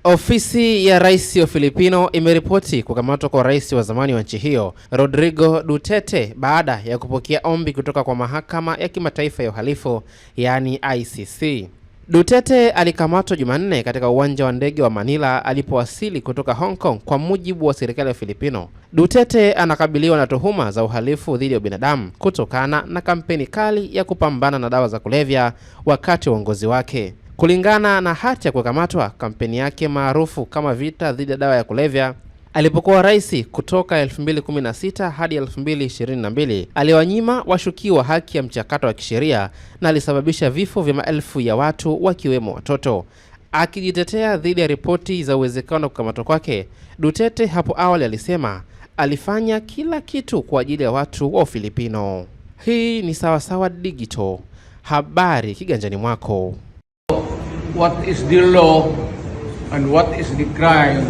Ofisi ya rais wa Filipino imeripoti kukamatwa kwa rais wa zamani wa nchi hiyo Rodrigo Duterte baada ya kupokea ombi kutoka kwa mahakama ya kimataifa ya uhalifu yaani ICC. Duterte alikamatwa Jumanne katika uwanja wa ndege wa Manila alipowasili kutoka Hong Kong, kwa mujibu wa serikali ya Filipino. Duterte anakabiliwa na tuhuma za uhalifu dhidi ya binadamu kutokana na kampeni kali ya kupambana na dawa za kulevya wakati wa uongozi wake. Kulingana na hati ya kukamatwa, kampeni yake maarufu kama vita dhidi ya dawa ya kulevya alipokuwa rais kutoka 2016 hadi 2022, aliwanyima washukiwa haki ya mchakato wa kisheria na alisababisha vifo vya maelfu ya watu wakiwemo watoto. Akijitetea dhidi ya ripoti za uwezekano wa kukamatwa kwake, Duterte hapo awali alisema alifanya kila kitu kwa ajili ya watu wa Filipino. Hii ni Sawasawa Digital, habari kiganjani mwako. What is the law and what is the crime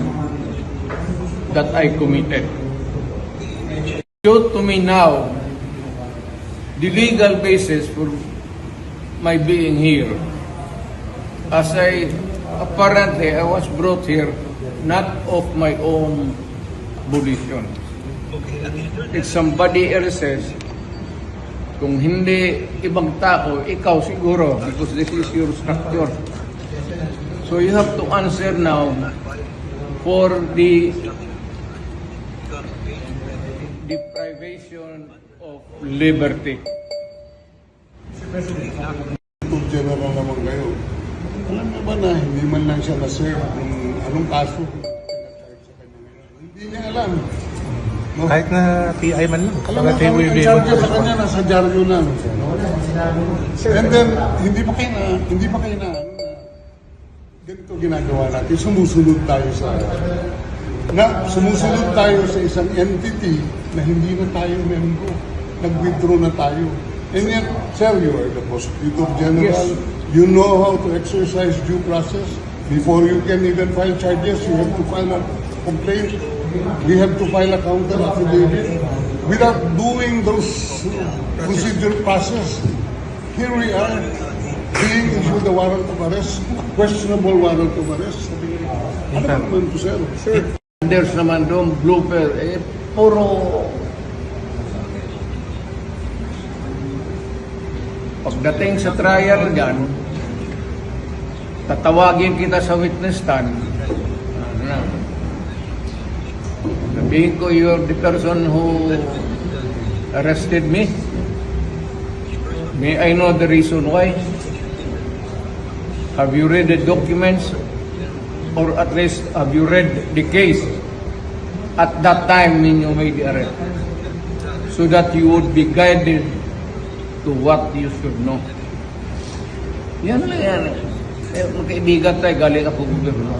that I committed? Show to me now the legal basis for my being here, as apparently I was brought here not of my own volition. If somebody else says, kung hindi ibang tao, ikaw siguro, because this is your structure. So you have to answer now for the deprivation of liberty. General naman kayo. Alam niyo ba na hindi man lang siya na-serve kung anong kaso? Hindi niya alam. No? Kahit na PI man lang. Alam mo, ang charge sa kanya, nasa dyaryo lang. And then, hindi pa kayo na ganito ginagawa natin. Sumusunod tayo sa isang entity na hindi na tayo membro. Nag-withdraw na tayo. And yet, sir, you are the Prosecutor General. Yes. You know how to exercise due process. Before you can even file charges, you have to file a complaint. We have to file a counter affidavit. Without doing those procedural process, here we are, being issued a warrant of arrest, a questionable warrant of arrest. Ano ba naman po, sir? Sir, there's naman doon blooper, puro pagdating sa trial dyan, tatawagin kita sa witness stand. Sabihin ko, you're the person who arrested me. May I know the reason why? Have you read the documents? Or at least, have you read the case at that time when you made the arrest? So that you would be guided to what you should know. Yan lang yan. Magkaibigan tayo, galing ako gobyerno.